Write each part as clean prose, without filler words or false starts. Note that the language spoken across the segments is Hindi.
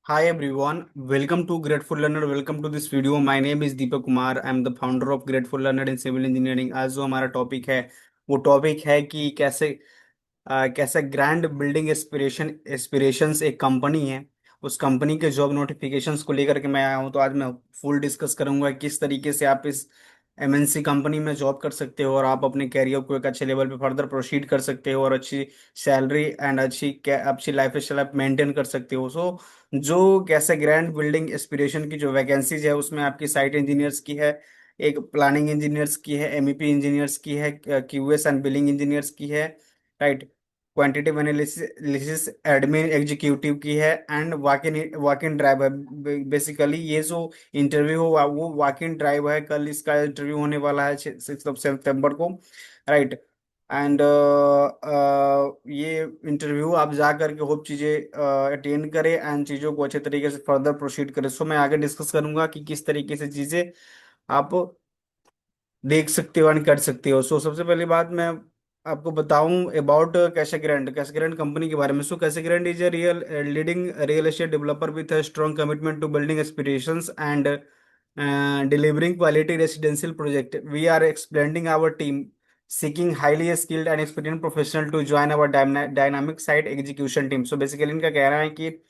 Hi everyone, welcome to Grateful Learner. Welcome to this video. My name is Deepak Kumar. I am the founder of Grateful Learner in Civil Engineering. आज जो हमारा टॉपिक है वो टॉपिक है कि कैसे ग्रैंड बिल्डिंग एस्पिरेशंस एक कंपनी है, उस कंपनी के जॉब नोटिफिकेशंस को लेकर के मैं आया हूँ। तो आज मैं फुल डिस्कस करूंगा किस तरीके से आप इस एमएनसी कंपनी में जॉब कर सकते हो और आप अपने कैरियर को एक अच्छे लेवल पे फर्दर प्रोसीड कर सकते हो और अच्छी सैलरी एंड अच्छी लाइफ स्टाइल आप मेंटेन कर सकते हो। जो कैसे ग्रैंड बिल्डिंग एस्पिरेशन की जो वैकेंसीज है उसमें आपकी साइट इंजीनियर्स की है, एक प्लानिंग इंजीनियर्स की है, एमईपी इंजीनियर्स की है, क्यूएस एंड बिलिंग इंजीनियर्स की है, right, quantitative analysis admin executive की है एंड वॉक इन ड्राइव है। बेसिकली ये जो इंटरव्यू हो वो वॉक इन ड्राइव है। कल इसका इंटरव्यू होने वाला है 6 सितंबर को, राइट। एंड ये इंटरव्यू आप जा करके होप चीज़ें अटेंड करें एंड चीज़ों को अच्छे तरीके से फर्दर प्रोसीड करें। सो मैं आगे डिस्कस करूंगा कि किस तरीके से चीज़ें आप देख सकते हो एंड कर सकते हो। सबसे पहली बात मैं आपको बताऊं अबाउट कैशे ग्रैंड कंपनी के बारे में। Cache grand is a leading real estate developer with a strong commitment to building aspirations and delivering quality residential project. We are expanding our team, seeking highly skilled and experienced professional to join our dynamic site execution team. Basically इनका कहना है कि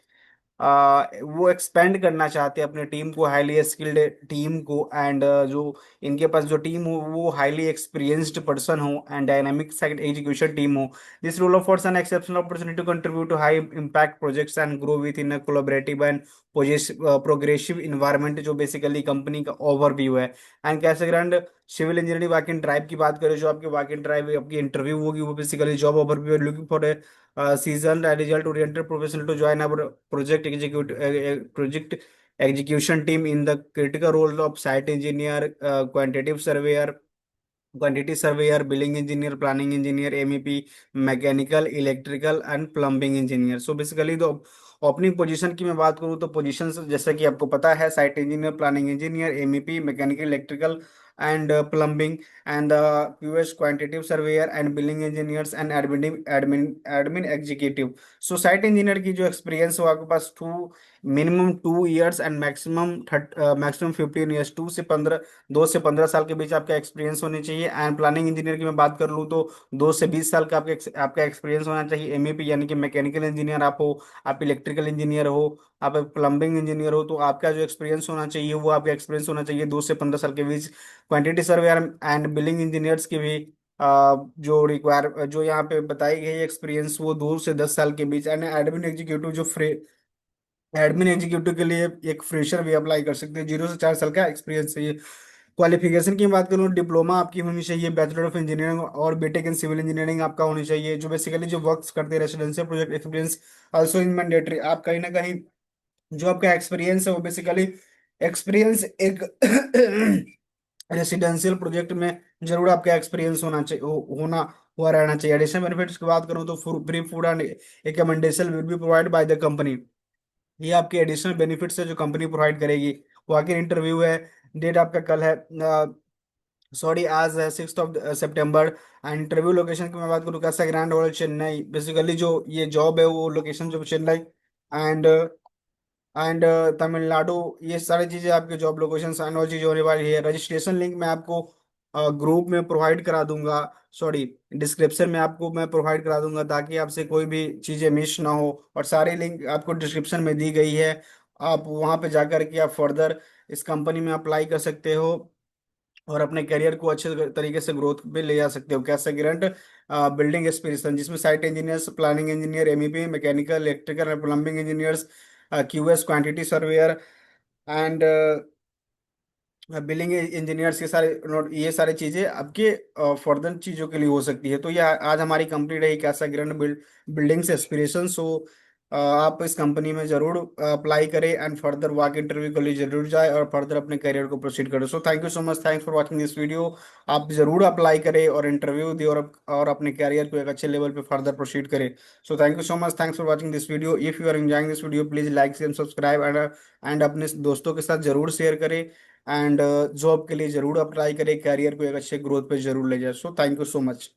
वो एक्सपेंड करना चाहते हैं अपने टीम को, हाईली स्किल्ड टीम को एंड जो इनके पास जो टीम हो वो हाईली एक्सपीरियंस्ड पर्सन हो and dynamic side education team हो। This role offers an exceptional opportunity to contribute to high impact projects and grow within a collaborative and progressive environment, जो बेसिकली कंपनी का ओवरव्यू है। एंड कैसे grand civil engineering walk in drive की बात करें, जो आपकी वॉक इन ड्राइव आपकी इंटरव्यू होगी वो basically job overview, looking for seasoned and result-oriented professional to join our project execution team in the critical role of site engineer, quantity surveyor, billing engineer, planning engineer, MEP, mechanical, electrical and plumbing engineer. Basically तो ओपनिंग पोजीशन की मैं बात करूँ तो पोजीशन जैसा कि आपको पता है, site engineer, planning engineer, MEP, mechanical, electrical and plumbing and QS quantitative surveyor and billing engineers and admin executive. Site engineer की जो एक्सपीरियंस हो आपके पास minimum 2 years and maximum 15 years, 2 से 15 साल के बीच आपका एक्सपीरियंस होनी चाहिए। एंड प्लानिंग इंजीनियर की मैं बात कर लूँ तो 2 से 20 साल का आपका एक्सपीरियंस होना चाहिए। MEP यानी कि मैकेनिकल इंजीनियर आप हो, आप इलेक्ट्रिकल इंजीनियर हो, आप प्लम्बिंग इंजीनियर हो, तो आपका जो एक्सपीरियंस होना चाहिए वो आपका एक्सपीरियंस होना चाहिए 2 से 15 साल के बीच। Quantity surveyor and billing engineers की भी जो यहाँ पे बताई गई एक्सपीरियंस वो 2 से 10 साल के बीच। एंड एडमिन एग्जीक्यूटिव के लिए एक फ्रेशर भी अप्लाई कर सकते हैं, 0 से 4 साल का एक्सपीरियंस चाहिए। क्वालिफिकेशन की बात करूँ, डिप्लोमा आपकी होनी चाहिए, बैचलर ऑफ इंजीनियरिंग और बीटेक इन सिविल इंजीनियरिंग आपका होनी चाहिए। जो बेसिकली जो वर्क करते हैं residential project experience also in mandatory. आप कहीं ना कहीं जो आपका एक्सपीरियंस है वो बेसिकली एक्सपीरियंस एक रेसिडेंशियल प्रोजेक्ट में जरूर आपका एक्सपीरियंस होना चाहिए, होना हुआ रहना चाहिए। एडिशनल बेनिफिट्स की बात करूँ तो free food and accommodation will be provide by the company. ये आपके एडिशनल बेनिफिट्स है जो कंपनी प्रोवाइड करेगी। वो आखिर इंटरव्यू है, डेट आपका कल है, सॉरी आज है 6 सितंबर। एंड इंटरव्यू लोकेशन की मैं बात करूँ, कैसा ग्रैंड होटल चेन्नई। बेसिकली जो ये जॉब है वो लोकेशन जो चेन्नई एंड एंड तमिलनाडु, ये सारी चीज़ें आपके जॉब लोकेशन एंड और चीज़ें होने वाली है। रजिस्ट्रेशन लिंक मैं आपको ग्रुप में प्रोवाइड करा दूंगा, सॉरी डिस्क्रिप्शन में आपको मैं प्रोवाइड करा दूंगा ताकि आपसे कोई भी चीज़ें मिस ना हो। और सारी लिंक आपको डिस्क्रिप्शन में दी गई है, आप वहाँ पे जाकर के आप फर्दर इस कंपनी में अप्लाई कर सकते हो और अपने करियर को अच्छे तरीके से ग्रोथ पे ले जा सकते हो। कैसे ग्रेंट बिल्डिंग एस्पिरेशन, जिसमें site engineers, planning engineer, MEP, mechanical, electrical and plumbing engineers, QS quantity surveyor and billing engineers, ये सारी चीज़ें आपके फर्दर चीज़ों के लिए हो सकती है। तो ये आज हमारी कंपनी रही कैसा ग्रैंड बिल्डिंग्स एस्पिरेशन। आप इस कंपनी में जरूर अप्लाई करें एंड फर्दर वाक इंटरव्यू के लिए जरूर जाए और फर्दर अपने करियर को प्रोसीड करें। Thank you so much, thanks for watching this video. आप जरूर अप्लाई करें और इंटरव्यू दें और अपने करियर को एक अच्छे लेवल पे फर्दर प्रोसीड करें। Thank you so much, thanks for watching this video. If you are enjoying this video please like and subscribe and अपने दोस्तों के साथ जरूर शेयर करें एंड जॉब के लिए जरूर अप्लाई करें, कैरियर को एक अच्छे ग्रोथ पे जरूर ले जाए। Thank you so much.